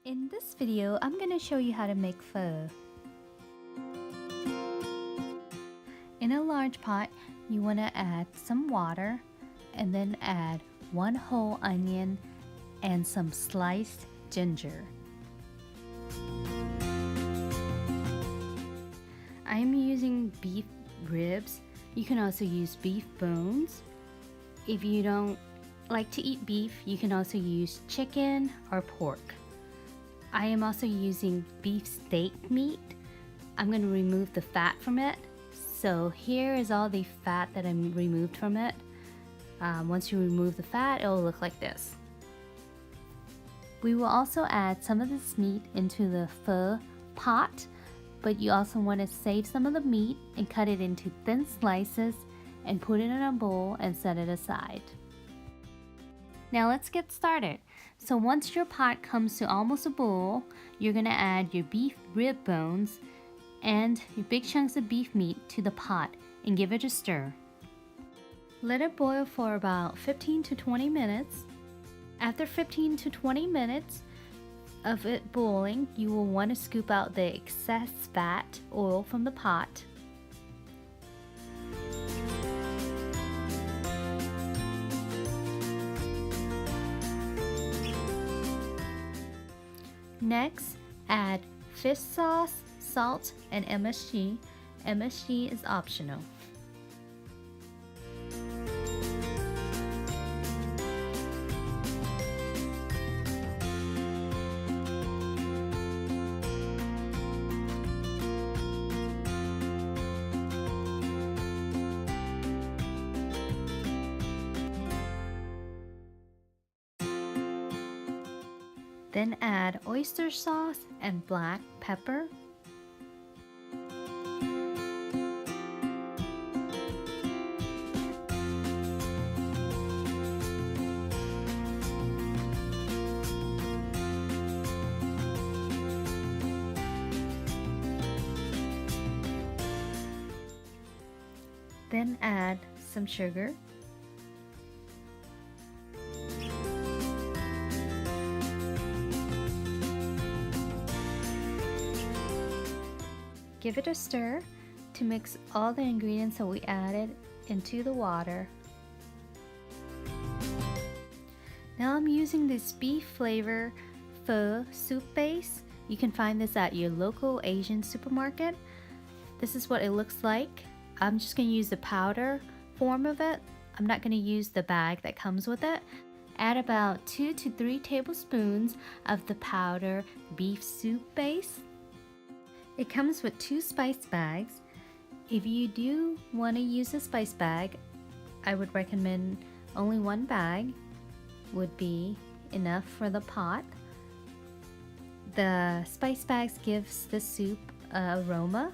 In this video, I'm going to show you how to make pho. In a large pot, you want to add some water and then add 1 whole onion and some sliced ginger. I am using beef ribs. You can also use beef bones. If you don't like to eat beef, you can also use chicken or pork. I am also using beef steak meat. I'm going to remove the fat from it. So here is all the fat that I removed from it. Once you remove the fat, it will look like this. We will also add some of this meat into the pho pot, but you also want to save some of the meat and cut it into thin slices and put it in a bowl and set it aside. Now let's get started. So once your pot comes to almost a boil, you're going to add your beef rib bones and your big chunks of beef meat to the pot and give it a stir. Let it boil for about 15 to 20 minutes. After 15 to 20 minutes of it boiling, you will want to scoop out the excess fat oil from the pot. Next, add fish sauce, salt, and MSG. MSG is optional. Then add oyster sauce and black pepper. Then add some sugar. Give it a stir to mix all the ingredients that we added into the water. Now I'm using this beef flavor pho soup base. You can find this at your local Asian supermarket. This is what it looks like. I'm just going to use the powder form of it. I'm not going to use the bag that comes with it. Add about 2 to 3 tablespoons of the powder beef soup base. It comes with 2 spice bags. If you do want to use a spice bag, I would recommend only 1 bag would be enough for the pot. The spice bags gives the soup an aroma.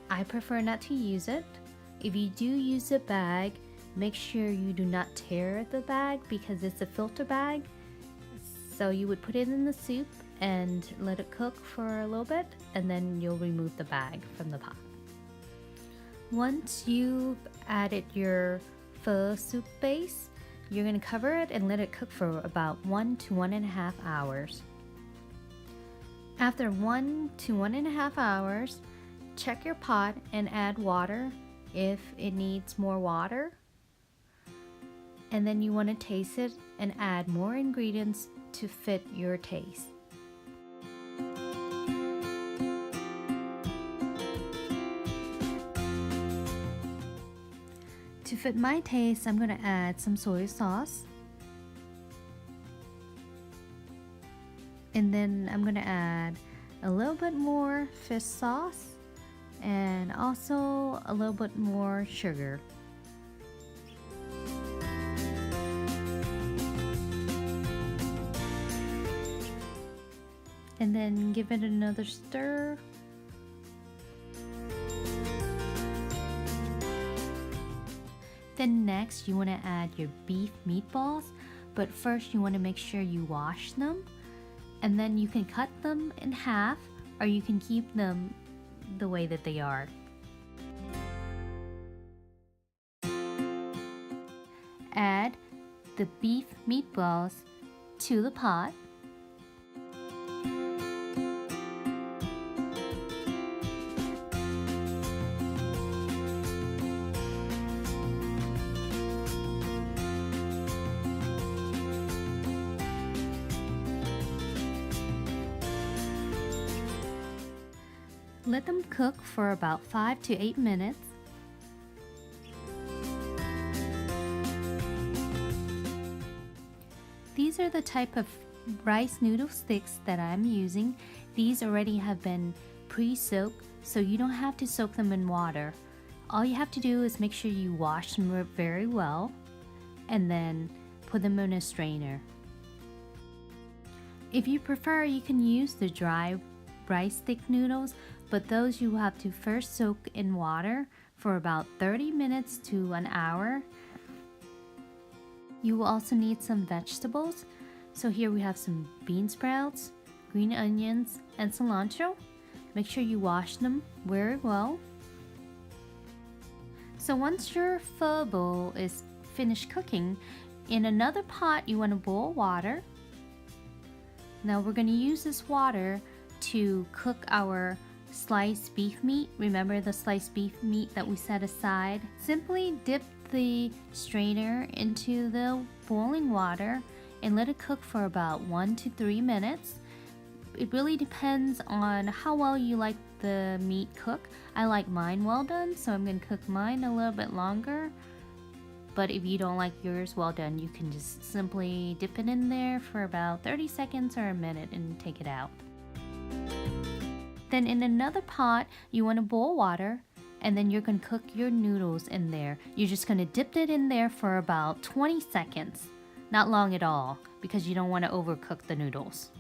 I prefer not to use it. If you do use a bag, make sure you do not tear the bag because it's a filter bag. So you would put it in the soup and let it cook for a little bit, and then you'll remove the bag from the pot. Once you've added your pho soup base, you're going to cover it and let it cook for about 1 to 1.5 hours. After 1 to 1.5 hours, check your pot and add water if it needs more water. And then you want to taste it and add more ingredients to fit your taste. To fit my taste, I'm going to add some soy sauce. And then I'm going to add a little bit more fish sauce and also a little bit more sugar. And then give it another stir. Then next you want to add your beef meatballs, but first you want to make sure you wash them, and then you can cut them in half or you can keep them the way that they are. Add the beef meatballs to the pot. Let them cook for about 5 to 8 minutes. These are the type of rice noodle sticks that I'm using. These already have been pre-soaked, so you don't have to soak them in water. All you have to do is make sure you wash them very well and then put them in a strainer. If you prefer, you can use the dry rice stick noodles, but those you have to first soak in water for about 30 minutes to an hour. You will also need some vegetables. So here we have some bean sprouts, green onions, and cilantro. Make sure you wash them very well. So once your pho bowl is finished cooking, in another pot you want to boil water. Now we're going to use this water to cook our sliced beef meat. Remember the sliced beef meat that we set aside? Simply dip the strainer into the boiling water and let it cook for about 1 to 3 minutes. It really depends on how well you like the meat cook. I like mine well done, so I'm going to cook mine a little bit longer. But if you don't like yours well done, you can just simply dip it in there for about 30 seconds or a minute and take it out. Then in another pot, you want to boil water, and then you're going to cook your noodles in there. You're just going to dip it in there for about 20 seconds. Not long at all, because you don't want to overcook the noodles.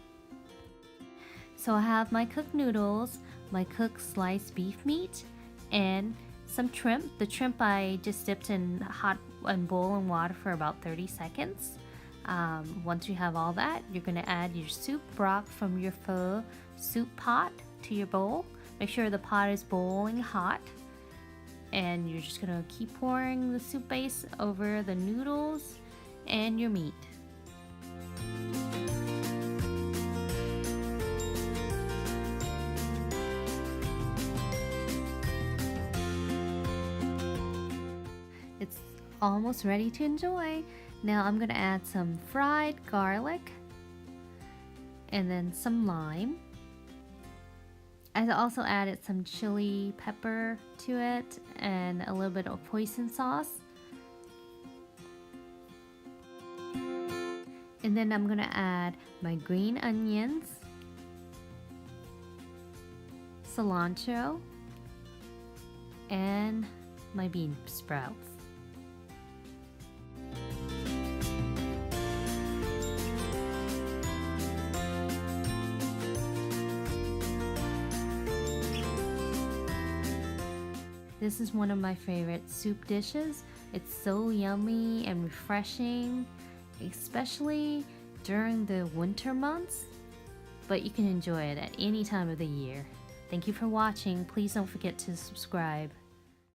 So I have my cooked noodles, my cooked sliced beef meat, and some shrimp. The shrimp I just dipped in hot and boiling water for about 30 seconds. Once you have all that, you're going to add your soup broth from your pho soup pot to your bowl. Make sure the pot is boiling hot, and you're just going to keep pouring the soup base over the noodles and your meat. It's almost ready to enjoy. Now I'm going to add some fried garlic and then some lime. I also added some chili pepper to it and a little bit of hoisin sauce. And then I'm gonna add my green onions, cilantro, and my bean sprouts. This is one of my favorite soup dishes. It's so yummy and refreshing, especially during the winter months, but you can enjoy it at any time of the year. Thank you for watching. Please don't forget to subscribe.